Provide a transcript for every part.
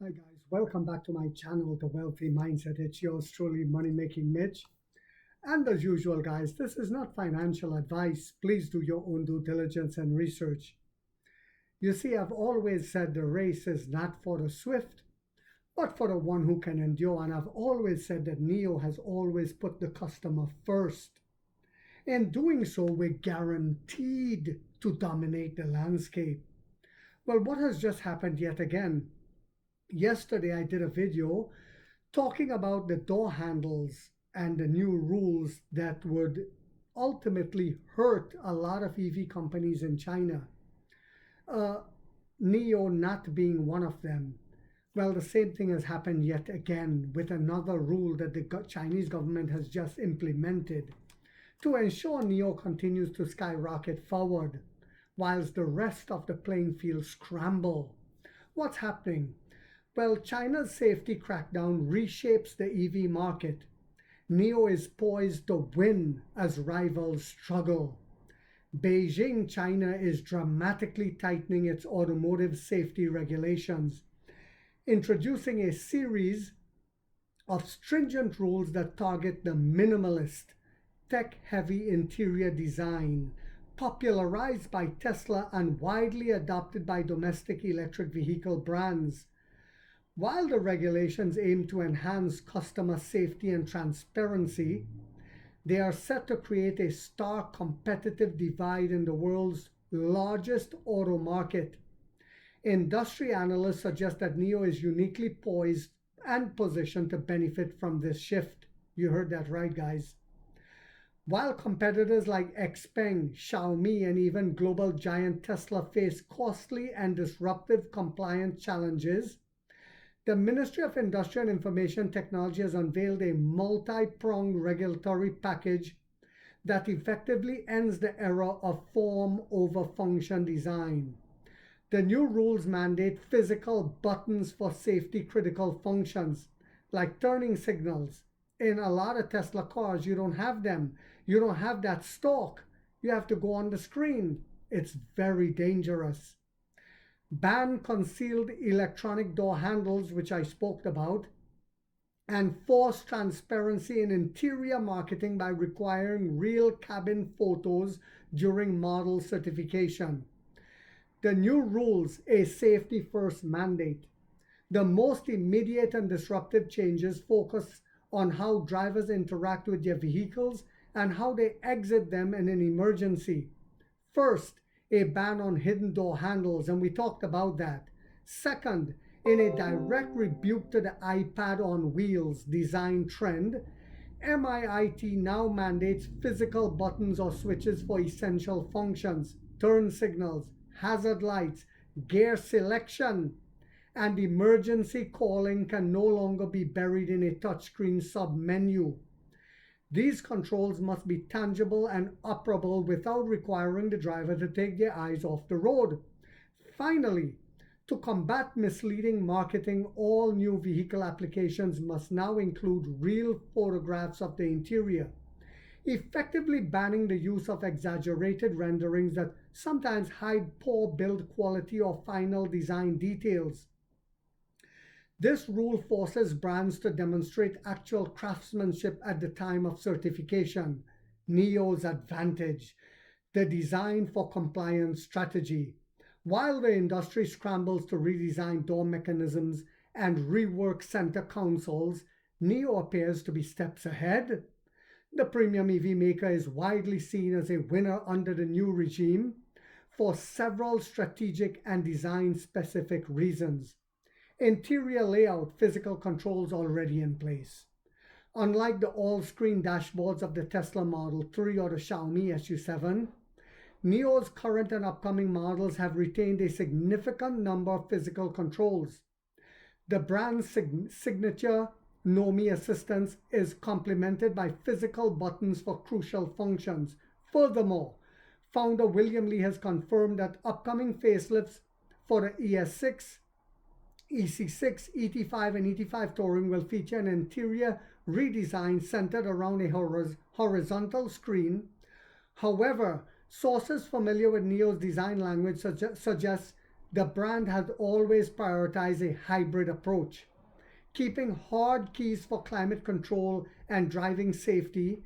Hi guys, welcome back to my channel, The Wealthy Mindset. It's yours truly, Money Making Mitch. And as usual, guys, this is not financial advice. Please do your own due diligence and research. You see, I've always said the race is not for the swift, but for the one who can endure. And I've always said that NEO has always put the customer first. In doing so, we're guaranteed to dominate the landscape. Well, what has just happened yet again? Yesterday, I did a video talking about the door handles and the new rules that would ultimately hurt a lot of EV companies in China. Uh, NEO not being one of them. Well, the same thing has happened yet again with another rule that the Chinese government has just implemented to ensure NEO continues to skyrocket forward whilst the rest of the playing field scramble. What's happening? Well, China's safety crackdown reshapes the EV market. NEO is poised to win as rivals struggle. Beijing, China is dramatically tightening its automotive safety regulations, introducing a series of stringent rules that target the minimalist, tech-heavy interior design, popularized by Tesla and widely adopted by domestic electric vehicle brands. While the regulations aim to enhance customer safety and transparency, they are set to create a stark competitive divide in the world's largest auto market. Industry analysts suggest that NEO is uniquely poised and positioned to benefit from this shift. You heard that right, guys. While competitors like XPeng, Xiaomi, and even global giant Tesla face costly and disruptive compliance challenges, the Ministry of Industry and Information Technology has unveiled a multi-pronged regulatory package that effectively ends the era of form over function design. The new rules mandate physical buttons for safety critical functions like turning signals. In a lot of Tesla cars, you don't have them. You don't have that stalk. You have to go on the screen. It's very dangerous. Ban concealed electronic door handles, which I spoke about, and force transparency in interior marketing by requiring real cabin photos during model certification. The new rules, a safety first mandate. The most immediate and disruptive changes focus on how drivers interact with their vehicles and how they exit them in an emergency. First, a ban on hidden door handles, and we talked about that. Second, in a direct rebuke to the iPad on wheels design trend, MIIT now mandates physical buttons or switches for essential functions, turn signals, hazard lights, gear selection, and emergency calling can no longer be buried in a touchscreen submenu. These controls must be tangible and operable without requiring the driver to take their eyes off the road. Finally, to combat misleading marketing, all new vehicle applications must now include real photographs of the interior, effectively banning the use of exaggerated renderings that sometimes hide poor build quality or final design details. This rule forces brands to demonstrate actual craftsmanship at the time of certification. NEO's advantage, the design for compliance strategy. While the industry scrambles to redesign door mechanisms and rework center consoles, NEO appears to be steps ahead. The premium EV maker is widely seen as a winner under the new regime for several strategic and design-specific reasons. Interior layout, physical controls already in place. Unlike the all-screen dashboards of the Tesla Model 3 or the Xiaomi SU7, NEO's current and upcoming models have retained a significant number of physical controls. The brand's signature Know Me assistance is complemented by physical buttons for crucial functions. Furthermore, founder William Li has confirmed that upcoming facelifts for the ES6, EC6, ET5, and ET5 Touring will feature an interior redesign centered around a horizontal screen. However, sources familiar with NEO's design language suggest The brand has always prioritized a hybrid approach, keeping hard keys for climate control and driving safety,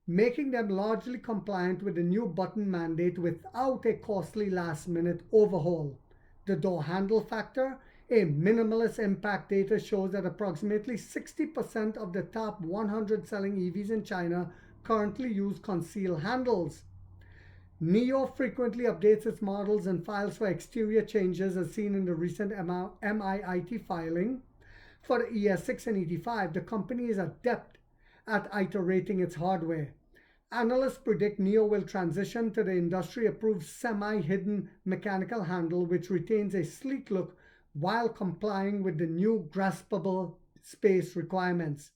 making them largely compliant with the new button mandate without a costly last-minute overhaul. The door handle factor, a minimalist impact data shows that approximately 60% of the top 100 selling EVs in China currently use concealed handles. NIO frequently updates its models and files for exterior changes as seen in the recent MIIT filing. For the ES6 and ET5, the company is adept at iterating its hardware. Analysts predict NIO will transition to the industry-approved semi-hidden mechanical handle, which retains a sleek look while complying with the new graspable space requirements.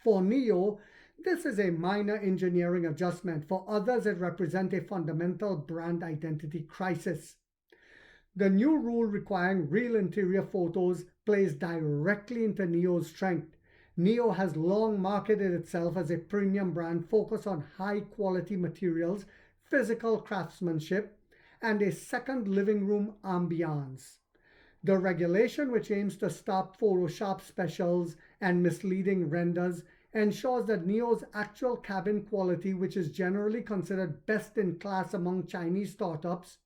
For NIO, this is a minor engineering adjustment. For others, it represents a fundamental brand identity crisis. The new rule requiring real interior photos plays directly into NIO's strength. NIO has long marketed itself as a premium brand focused on high-quality materials, physical craftsmanship, and a second living room ambiance. The regulation, which aims to stop Photoshop specials and misleading renders, ensures that NIO's actual cabin quality, which is generally considered best in class among Chinese startups,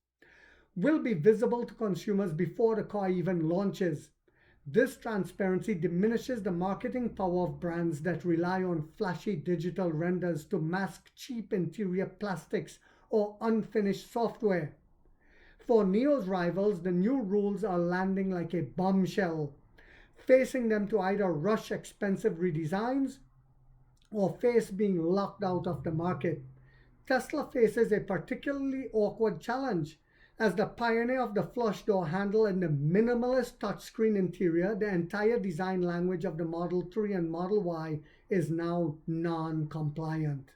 will be visible to consumers before the car even launches. This transparency diminishes the marketing power of brands that rely on flashy digital renders to mask cheap interior plastics or unfinished software. For NIO's rivals, the new rules are landing like a bombshell, facing them to either rush expensive redesigns or face being locked out of the market. Tesla faces a particularly awkward challenge. As the pioneer of the flush door handle and the minimalist touchscreen interior, the entire design language of the Model 3 and Model Y is now non-compliant.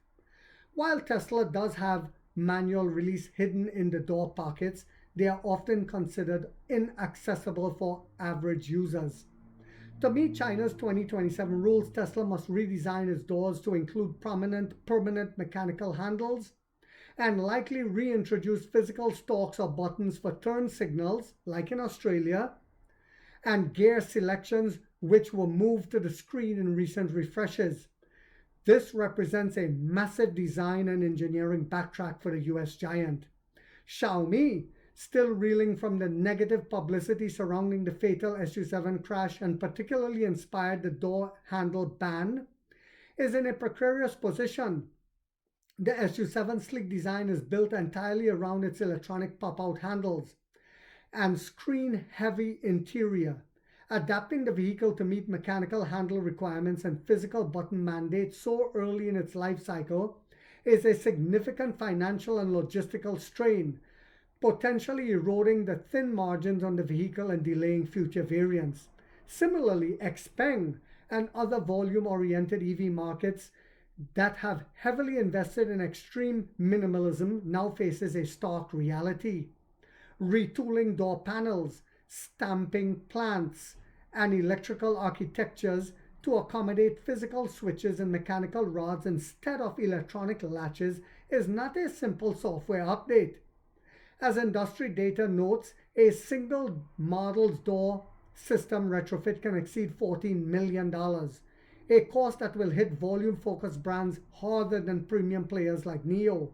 While Tesla does have manual release hidden in the door pockets, they are often considered inaccessible for average users. To meet China's 2027 rules, Tesla must redesign its doors to include prominent permanent mechanical handles and likely reintroduce physical stalks or buttons for turn signals, like in Australia, and gear selections which were moved to the screen in recent refreshes. This represents a massive design and engineering backtrack for the US giant. Xiaomi, still reeling from the negative publicity surrounding the fatal SU7 crash and particularly inspired the door handle ban, is in a precarious position. The SU7 sleek design is built entirely around its electronic pop-out handles and screen-heavy interior. Adapting the vehicle to meet mechanical handle requirements and physical button mandates so early in its life cycle is a significant financial and logistical strain, potentially eroding the thin margins on the vehicle and delaying future variants. Similarly, Xpeng and other volume-oriented EV markets that have heavily invested in extreme minimalism now faces a stark reality. Retooling door panels, stamping plants, and electrical architectures to accommodate physical switches and mechanical rods instead of electronic latches is not a simple software update. As industry data notes, a single model's door system retrofit can exceed $14 million, a cost that will hit volume-focused brands harder than premium players like NIO.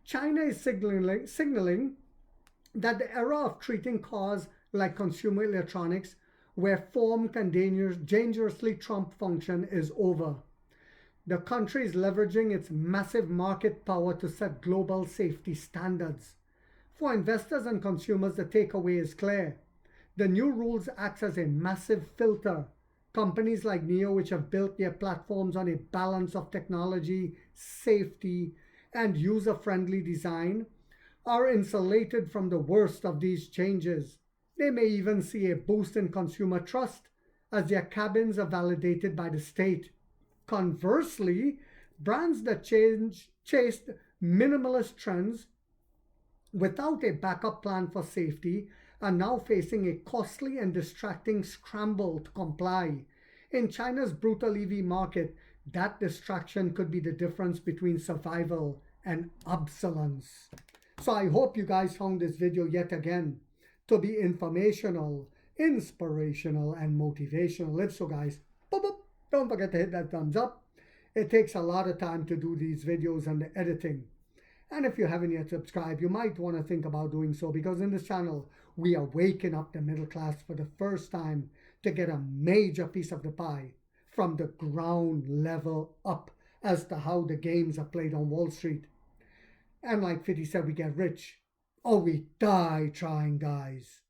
China is signaling that the era of treating cars like consumer electronics, where form can dangerously trump function, is over. The country is leveraging its massive market power to set global safety standards. For investors and consumers, the takeaway is clear. The new rules act as a massive filter. Companies like NIO, which have built their platforms on a balance of technology, safety, and user-friendly design, are insulated from the worst of these changes. They may even see a boost in consumer trust as their cabins are validated by the state. Conversely, brands that chased minimalist trends without a backup plan for safety are now facing a costly and distracting scramble to comply. In China's brutal EV market, that distraction could be the difference between survival and obsolescence. So I hope you guys found this video yet again to be informational, inspirational, and motivational. If so, guys, boop, boop, don't forget to hit that thumbs up. It takes a lot of time to do these videos and the editing. And if you haven't yet subscribed, you might want to think about doing so, because in this channel, we are waking up the middle class for the first time to get a major piece of the pie from the ground level up as to how the games are played on Wall Street. And like 50 said, we get rich or we die trying, guys.